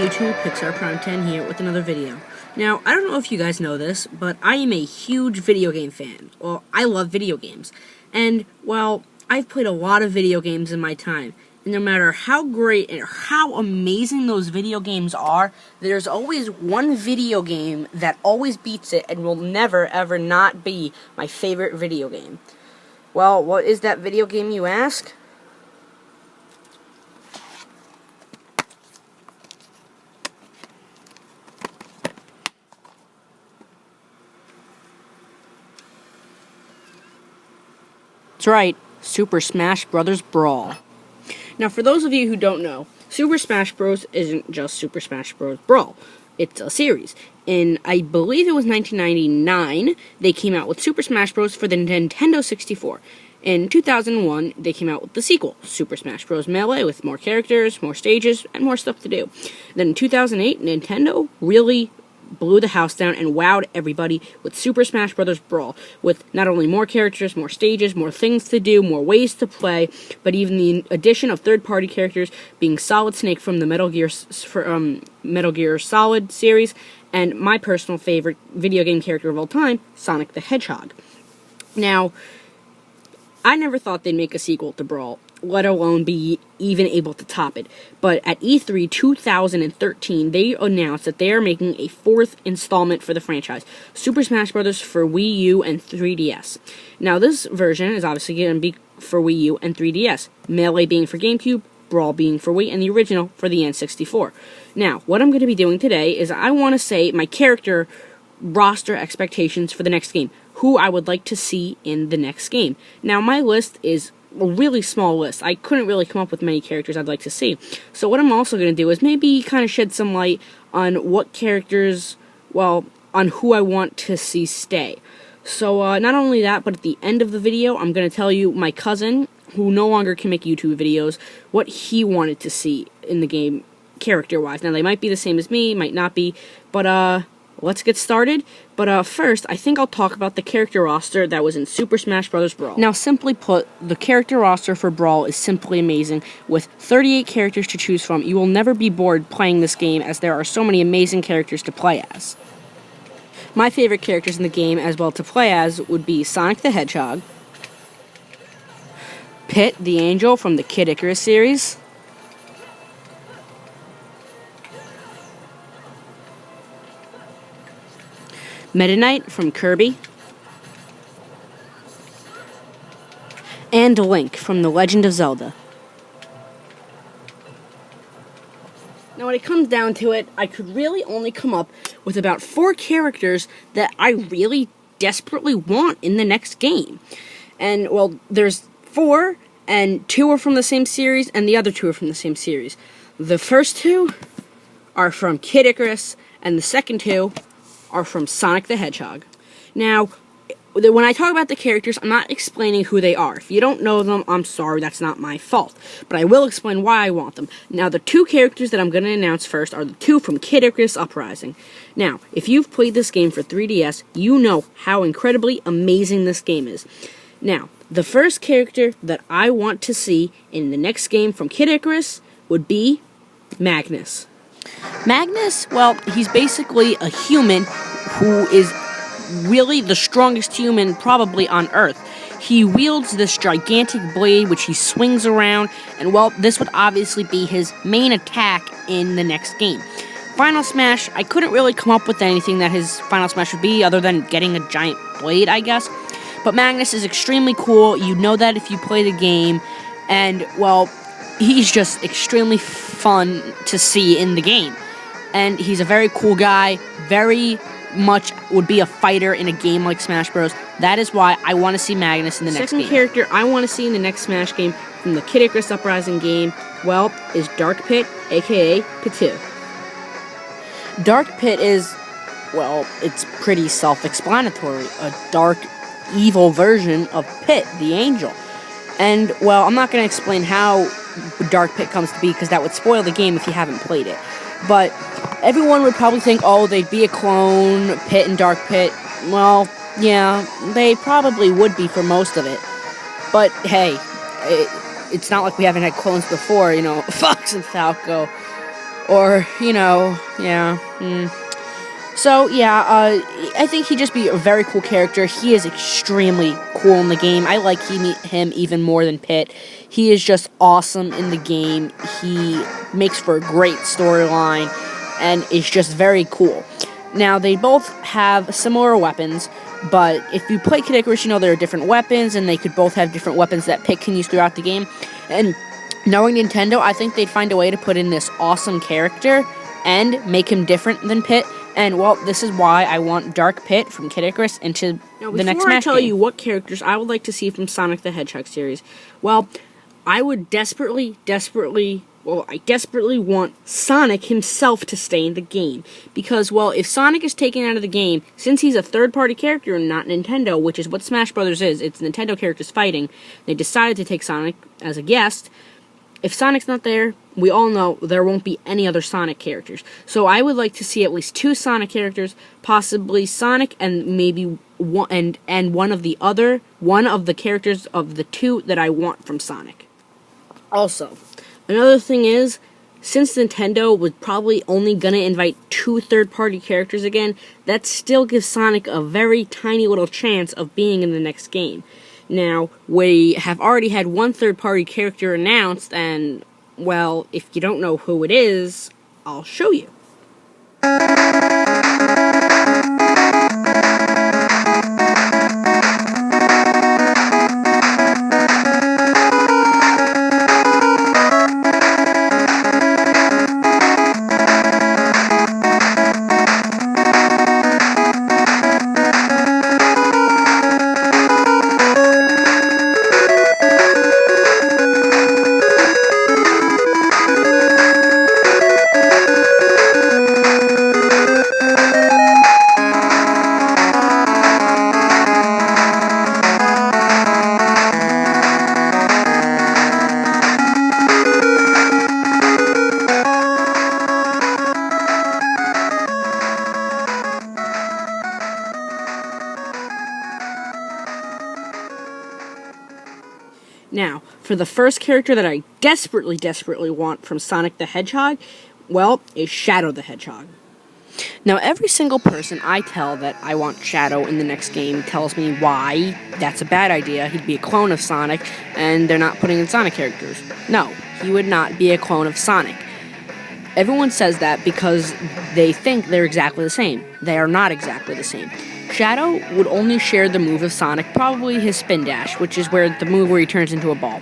YouTube, Pixar Prime 10 here with another video. Now, I don't know if you guys know this, but I am a huge video game fan. Well, I love video games. And, well, I've played a lot of video games in my time. And no matter how great and how amazing those video games are, there's always one video game that always beats it and will never, ever not be my favorite video game. Well, what is that video game, you ask? That's right, Super Smash Bros. Brawl. Now, for those of you who don't know, Super Smash Bros. Isn't just Super Smash Bros. Brawl. It's a series. In, I believe it was 1999, they came out with Super Smash Bros. For the Nintendo 64. In 2001, they came out with the sequel, Super Smash Bros. Melee, with more characters, more stages, and more stuff to do. Then in 2008, Nintendo really blew the house down and wowed everybody with Super Smash Bros. Brawl, with not only more characters, more stages, more things to do, more ways to play, but even the addition of third-party characters being Solid Snake from the Metal Gear Solid series, and my personal favorite video game character of all time, Sonic the Hedgehog. Now, I never thought they'd make a sequel to Brawl, let alone be even able to top it. But at E3 2013, they announced that they are making a fourth installment for the franchise, Super Smash Bros. For Wii U and 3DS. Now, this version is obviously going to be for Wii U and 3DS, Melee being for GameCube, Brawl being for Wii, and the original for the N64. Now, what I'm going to be doing today is I want to say my character roster expectations for the next game, who I would like to see in the next game. Now, my list is a really small list. I couldn't really come up with many characters I'd like to see. So what I'm also going to do is maybe kind of shed some light on what characters, well, on who I want to see stay. So not only that, but at the end of the video, I'm going to tell you my cousin, who no longer can make YouTube videos, what he wanted to see in the game character-wise. Now, they might be the same as me, might not be, but let's get started. But first, I think I'll talk about the character roster that was in Super Smash Bros. Brawl. Now, simply put, the character roster for Brawl is simply amazing. With 38 characters to choose from, you will never be bored playing this game, as there are so many amazing characters to play as. My favorite characters in the game as well to play as would be Sonic the Hedgehog, Pit the Angel from the Kid Icarus series, Meta Knight from Kirby, and Link from The Legend of Zelda. Now, when it comes down to it, I could really only come up with about 4 characters that I really desperately want in the next game. And, well, there's 4, and 2 are from the same series, and the other 2 are from the same series. The first 2 are from Kid Icarus, and the second 2 are from Sonic the Hedgehog. Now, when I talk about the characters, I'm not explaining who they are. If you don't know them, I'm sorry, that's not my fault. But I will explain why I want them. Now, the 2 characters that I'm going to announce first are the 2 from Kid Icarus Uprising. Now, if you've played this game for 3DS, you know how incredibly amazing this game is. Now, the first character that I want to see in the next game from Kid Icarus would be Magnus. Magnus, well, he's basically a human who is really the strongest human probably on Earth. He wields this gigantic blade which he swings around, and well, this would obviously be his main attack in the next game. Final Smash, I couldn't really come up with anything that his Final Smash would be other than getting a giant blade, I guess. But Magnus is extremely cool. You know that if you play the game, and well, he's just extremely fun to see in the game. And he's a very cool guy, very much would be a fighter in a game like Smash Bros. That is why I want to see Magnus in the next game. Second character I want to see in the next Smash game from the Kid Icarus Uprising game, well, is Dark Pit, aka Pitu. Dark Pit is, well, it's pretty self-explanatory. A dark, evil version of Pit, the Angel. And, well, I'm not going to explain how Dark Pit comes to be, because that would spoil the game if you haven't played it. But everyone would probably think, oh, they'd be a clone, Pit and Dark Pit. Well, yeah, they probably would be for most of it. But, hey, it's not like we haven't had clones before, you know, Fox and Falco. Or, yeah. So, yeah, I think he'd just be a very cool character. He is extremely cool in the game. I like him even more than Pit. He is just awesome in the game. He makes for a great storyline, and is just very cool. Now, they both have similar weapons, but if you play Kid Icarus, there are different weapons, and they could both have different weapons that Pit can use throughout the game. And knowing Nintendo, I think they'd find a way to put in this awesome character and make him different than Pit. And, well, this is why I want Dark Pit from Kid Icarus into the next Smash game. Before I tell you what characters I would like to see from Sonic the Hedgehog series, well, I would desperately want Sonic himself to stay in the game. Because, well, if Sonic is taken out of the game, since he's a third-party character and not Nintendo, which is what Smash Brothers is, it's Nintendo characters fighting, they decided to take Sonic as a guest. If Sonic's not there, we all know there won't be any other Sonic characters. So I would like to see at least 2 Sonic characters, possibly Sonic and maybe one of the characters of the 2 that I want from Sonic. Also, another thing is, since Nintendo was probably only gonna invite 2 third-party characters again, that still gives Sonic a very tiny little chance of being in the next game. Now, we have already had 1 third-party character announced, and, well, if you don't know who it is, I'll show you. Now, for the first character that I desperately want from Sonic the Hedgehog, well, is Shadow the Hedgehog. Now, every single person I tell that I want Shadow in the next game tells me why that's a bad idea. He'd be a clone of Sonic, and they're not putting in Sonic characters. No, he would not be a clone of Sonic. Everyone says that because they think they're exactly the same. They are not exactly the same. Shadow would only share the move of Sonic, probably his Spin Dash, which is the move where he turns into a ball.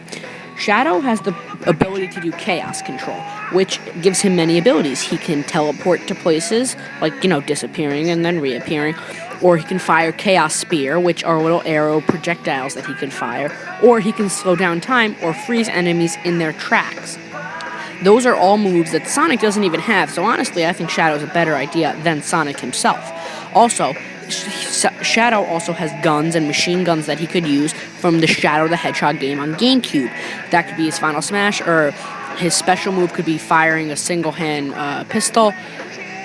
Shadow has the ability to do Chaos Control, which gives him many abilities. He can teleport to places, like, disappearing and then reappearing, or he can fire Chaos Spear, which are little arrow projectiles that he can fire, or he can slow down time or freeze enemies in their tracks. Those are all moves that Sonic doesn't even have, so honestly, I think Shadow's a better idea than Sonic himself. Also, Shadow also has guns and machine guns that he could use from the Shadow the Hedgehog game on GameCube. That could be his final smash, or his special move could be firing a single-hand pistol.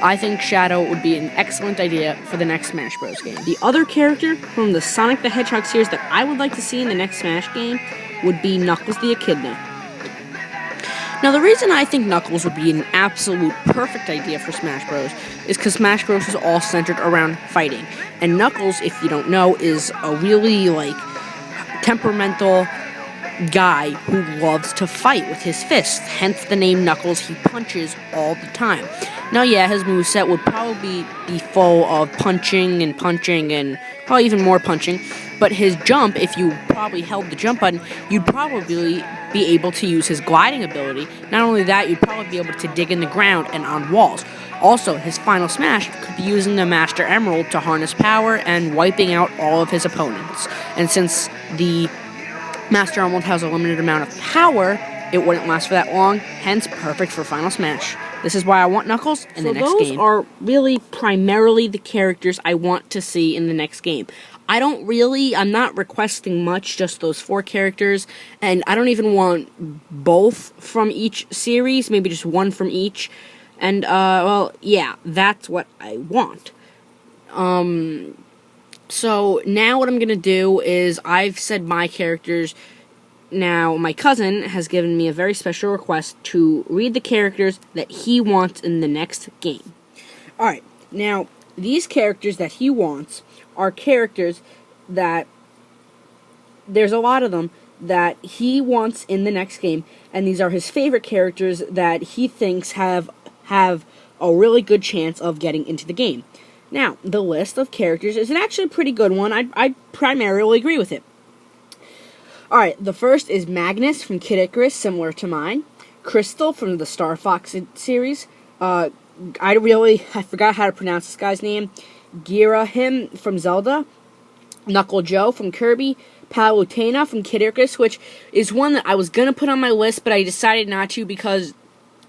I think Shadow would be an excellent idea for the next Smash Bros. Game. The other character from the Sonic the Hedgehog series that I would like to see in the next Smash game would be Knuckles the Echidna. Now, the reason I think Knuckles would be an absolute perfect idea for Smash Bros. Is because Smash Bros. Is all centered around fighting. And Knuckles, if you don't know, is a really, temperamental guy who loves to fight with his fists. Hence the name Knuckles. He punches all the time. Now, yeah, his moveset would probably be full of punching and probably even more punching. But his jump, if you probably held the jump button, you'd probably be able to use his gliding ability. Not only that, you'd probably be able to dig in the ground and on walls. Also, his final smash could be using the Master Emerald to harness power and wiping out all of his opponents. And since the Master Emerald has a limited amount of power, it wouldn't last for that long, hence perfect for final smash. This is why I want Knuckles in the next game. So those are really primarily the characters I want to see in the next game. I'm not requesting much, just those 4 characters, and I don't even want both from each series, maybe just one from each, and, that's what I want. So, now what I'm gonna do is, I've said my characters, Now, my cousin has given me a very special request to read the characters that he wants in the next game. Alright, now, these characters that he wants are characters that, there's a lot of them, that he wants in the next game, and these are his favorite characters that he thinks have a really good chance of getting into the game. Now, the list of characters is actually a pretty good one. I primarily agree with it. Alright, the first is Magnus from Kid Icarus, similar to mine. Crystal from the Star Fox series. I forgot how to pronounce this guy's name. Girahim from Zelda. Knuckle Joe from Kirby. Palutena from Kid Icarus, which is one that I was going to put on my list, but I decided not to because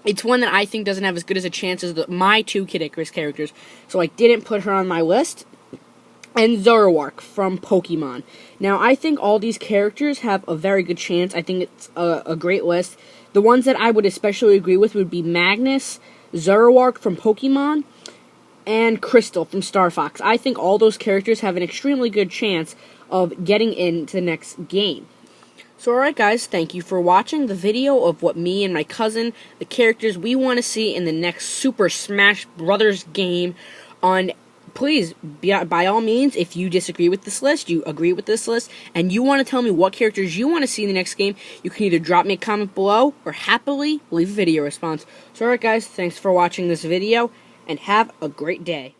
it's one that I think doesn't have as good as a chance as my two Kid Icarus characters, so I didn't put her on my list. And Zoroark from Pokemon. Now, I think all these characters have a very good chance. I think it's a great list. The ones that I would especially agree with would be Magnus, Zoroark from Pokemon, and Crystal from Star Fox. I think all those characters have an extremely good chance of getting into the next game. So, alright guys, thank you for watching the video of what me and my cousin, the characters we want to see in the next Super Smash Bros. Game on. Please, by all means, if you disagree with this list, you agree with this list, and you want to tell me what characters you want to see in the next game, you can either drop me a comment below or happily leave a video response. So alright guys, thanks for watching this video, and have a great day.